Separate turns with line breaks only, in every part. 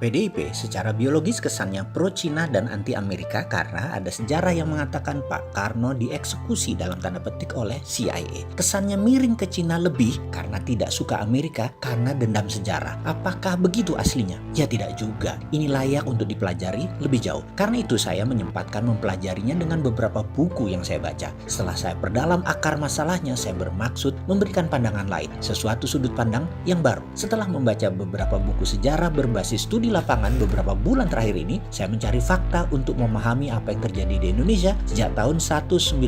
PDIP secara biologis kesannya pro-Cina dan anti-Amerika karena ada sejarah yang mengatakan Pak Karno dieksekusi dalam tanda petik oleh CIA. Kesannya miring ke Cina lebih karena tidak suka Amerika karena dendam sejarah. Apakah begitu aslinya? Ya tidak juga. Ini layak untuk dipelajari lebih jauh. Karena itu saya menyempatkan mempelajarinya dengan beberapa buku yang saya baca. Setelah saya perdalam akar masalahnya, saya bermaksud memberikan pandangan lain, sesuatu sudut pandang yang baru. Setelah membaca beberapa buku sejarah berbasis studi lapangan beberapa bulan terakhir ini, saya mencari fakta untuk memahami apa yang terjadi di Indonesia sejak tahun 1960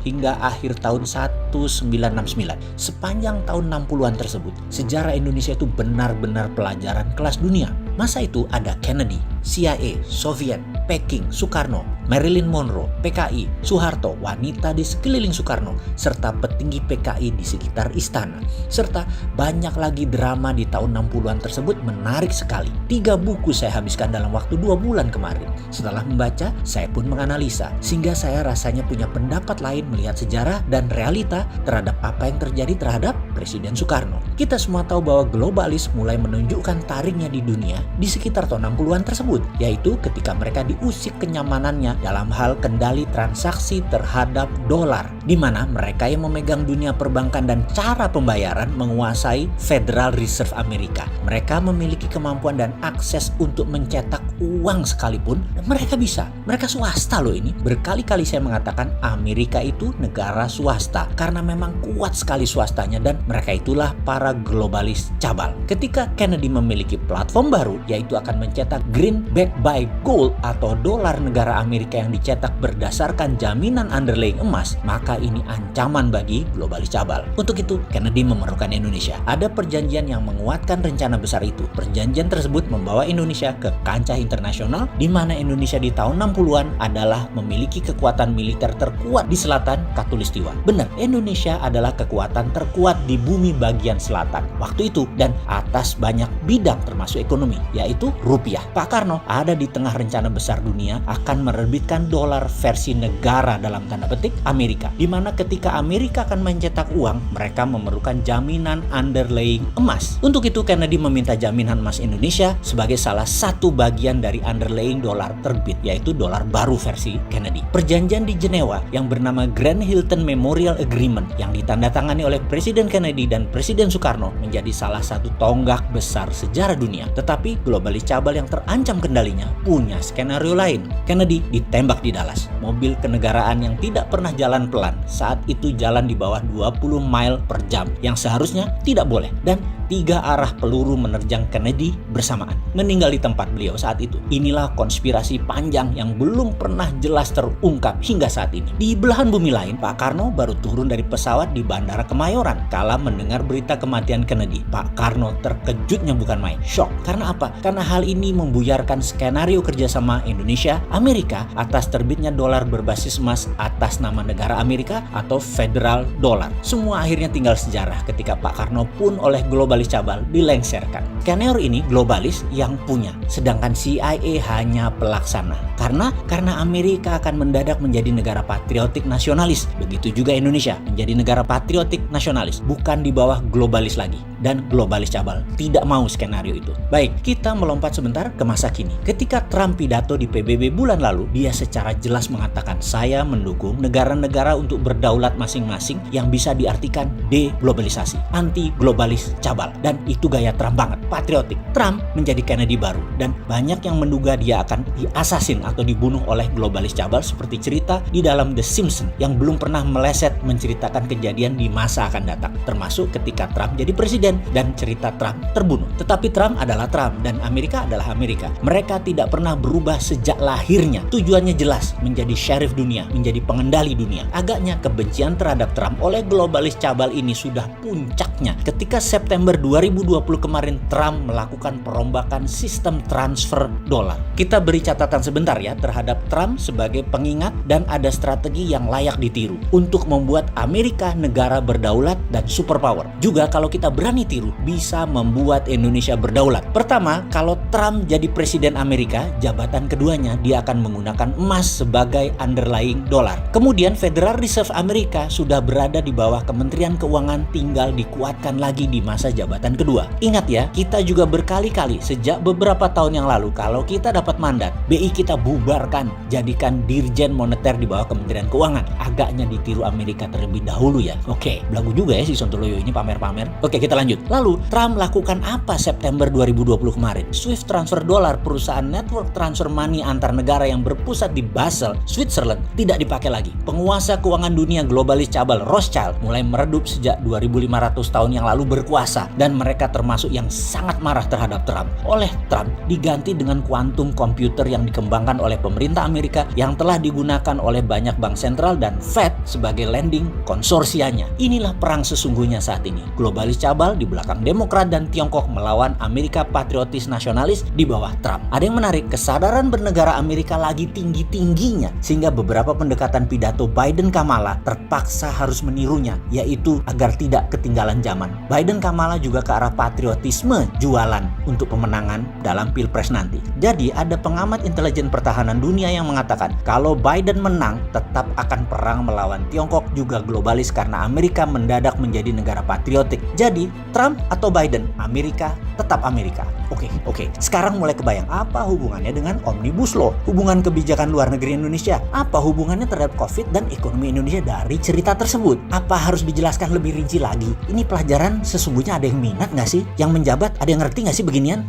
hingga akhir tahun 1969. Sepanjang tahun 60-an tersebut, sejarah Indonesia itu benar-benar pelajaran kelas dunia. Masa itu ada Kennedy, CIA, Soviet, Peking, Soekarno, Marilyn Monroe, PKI, Soeharto, wanita di sekeliling Soekarno, serta petinggi PKI di sekitar istana. Serta banyak lagi drama di tahun 60-an tersebut menarik sekali. 3 buku saya habiskan dalam waktu 2 bulan kemarin. Setelah membaca, saya pun menganalisa, sehingga saya rasanya punya pendapat lain melihat sejarah dan realita terhadap apa yang terjadi terhadap Presiden Soekarno. Kita semua tahu bahwa globalis mulai menunjukkan taringnya di dunia di sekitar tahun 60-an tersebut, yaitu ketika mereka diusik kenyamanannya dalam hal kendali transaksi terhadap dolar, di mana mereka yang memegang dunia perbankan dan cara pembayaran menguasai Federal Reserve Amerika. Mereka memiliki kemampuan dan akses untuk mencetak uang sekalipun, dan mereka bisa. Mereka swasta loh ini. Berkali-kali saya mengatakan Amerika itu negara swasta karena memang kuat sekali swastanya, dan mereka itulah para globalis cabal. Ketika Kennedy memiliki platform baru, yaitu akan mencetak greenback by gold atau dolar negara Amerika yang dicetak berdasarkan jaminan underlying emas, maka ini ancaman bagi globalis cabal. Untuk itu, Kennedy memerlukan Indonesia. Ada perjanjian yang menguatkan rencana besar itu. Perjanjian tersebut membawa Indonesia ke kancah internasional, di mana Indonesia di tahun 60-an adalah memiliki kekuatan militer terkuat di selatan Khatulistiwa. Benar, Indonesia adalah kekuatan terkuat di bumi bagian selatan waktu itu dan atas banyak bidang termasuk ekonomi, yaitu rupiah. Pak Karno ada di tengah rencana besar dunia akan menerbitkan dolar versi negara dalam tanda petik Amerika, di mana ketika Amerika akan mencetak uang, mereka memerlukan jaminan underlying emas. Untuk itu Kennedy meminta jaminan emas Indonesia sebagai salah satu bagian dari underlying dolar terbit, yaitu dolar baru versi Kennedy. Perjanjian di Jenewa yang bernama Grand Hilton Memorial Agreement yang ditandatangani oleh Presiden Kennedy dan Presiden Soekarno menjadi salah satu tonggak besar sejarah dunia. Tetapi globalis cabal yang terancam kendalinya punya skenario lain. Kennedy ditembak di Dallas. Mobil kenegaraan yang tidak pernah jalan pelan saat itu jalan di bawah 20 mile per jam yang seharusnya tidak boleh, dan 3 arah peluru menerjang Kennedy bersamaan. Meninggal di tempat beliau saat itu. Inilah konspirasi panjang yang belum pernah jelas terungkap hingga saat ini. Di belahan bumi lain, Pak Karno baru turun dari pesawat di Bandara Kemayoran kala mendengar berita kematian Kennedy. Pak Karno terkejutnya bukan main, shock. Karena apa? Karena hal ini membuyarkan skenario kerjasama Indonesia-Amerika atas terbitnya dolar berbasis emas atas nama negara Amerika atau Federal Dollar. Semua akhirnya tinggal sejarah ketika Pak Karno pun oleh globalis cabal dilengsarkan. Skenario ini globalis yang punya, sedangkan CIA hanya pelaksana. Karena Amerika akan mendadak menjadi negara patriotik nasionalis. Begitu juga Indonesia menjadi negara patriotik nasionalis, bukan di bawah globalis lagi. Dan globalis cabal tidak mau skenario itu. Baik, kita melompat sebentar ke masa kini. Ketika Trump pidato di PBB bulan lalu, dia secara jelas mengatakan, saya mendukung negara-negara untuk berdaulat masing-masing yang bisa diartikan deglobalisasi, anti globalis cabal. Dan itu gaya Trump banget, patriotik. Trump menjadi Kennedy baru, dan banyak yang menduga dia akan diasasin atau dibunuh oleh globalis cabal seperti cerita di dalam The Simpsons yang belum pernah meleset menceritakan kejadian di masa akan datang, termasuk ketika Trump jadi presiden dan cerita Trump terbunuh. Tetapi Trump adalah Trump dan Amerika adalah Amerika. Mereka tidak pernah berubah sejak lahirnya. Tujuannya jelas, menjadi sheriff dunia, menjadi pengendali dunia. Agaknya kebencian terhadap Trump oleh globalis cabal ini sudah puncaknya ketika September 2020 kemarin Trump melakukan perombakan sistem transfer dolar. Kita beri catatan sebentar ya terhadap Trump sebagai pengingat, dan ada strategi yang layak ditiru untuk membuat Amerika negara berdaulat dan superpower. Juga kalau kita berani tiru, bisa membuat Indonesia berdaulat. Pertama, kalau Trump jadi presiden Amerika, jabatan keduanya dia akan menggunakan emas sebagai underlying dolar. Kemudian Federal Reserve Amerika sudah berada di bawah Kementerian Keuangan, tinggal dikuatkan lagi di masa jabatan kedua. Ingat ya, kita juga berkali-kali sejak beberapa tahun yang lalu kalau kita dapat mandat, BI kita bubarkan, jadikan Dirjen Moneter di bawah Kementerian Keuangan. Agaknya ditiru Amerika terlebih dahulu ya. Oke, belagu juga ya si Sontoloyo ini pamer-pamer. Oke, kita lanjut. Lalu, Trump lakukan apa September 2020 kemarin? Swift transfer dolar, perusahaan network transfer money antar negara yang berpusat di Basel, Switzerland, tidak dipakai lagi. Penguasa keuangan dunia globalis cabal Rothschild mulai meredup sejak 2500 tahun yang lalu berkuasa, dan mereka termasuk yang sangat marah terhadap Trump. Oleh Trump diganti dengan kuantum komputer yang dikembangkan oleh pemerintah Amerika yang telah digunakan oleh banyak bank sentral dan Fed sebagai lending konsorsianya. Inilah perang sesungguhnya saat ini. Globalis cabal di belakang Demokrat dan Tiongkok melawan Amerika patriotis nasionalis di bawah Trump. Ada yang menarik, kesadaran bernegara Amerika lagi tinggi-tingginya sehingga beberapa pendekatan pidato Biden-Kamala terpaksa harus menirunya, yaitu agar tidak ketinggalan zaman. Biden-Kamala juga ke arah patriotisme jualan untuk pemenangan dalam Pilpres nanti. Jadi ada pengamat intelijen pertahanan dunia yang mengatakan kalau Biden menang tetap akan perang melawan Tiongkok juga globalis karena Amerika mendadak menjadi negara patriotik. Jadi Trump atau Biden, Amerika tetap Amerika. Oke. Sekarang mulai kebayang apa hubungannya dengan Omnibus Law, hubungan kebijakan luar negeri Indonesia, apa hubungannya terhadap COVID dan ekonomi Indonesia dari cerita tersebut. Apa harus dijelaskan lebih rinci lagi? Ini pelajaran sesungguhnya ada yang minat nggak sih? Yang menjabat ada yang ngerti nggak sih beginian?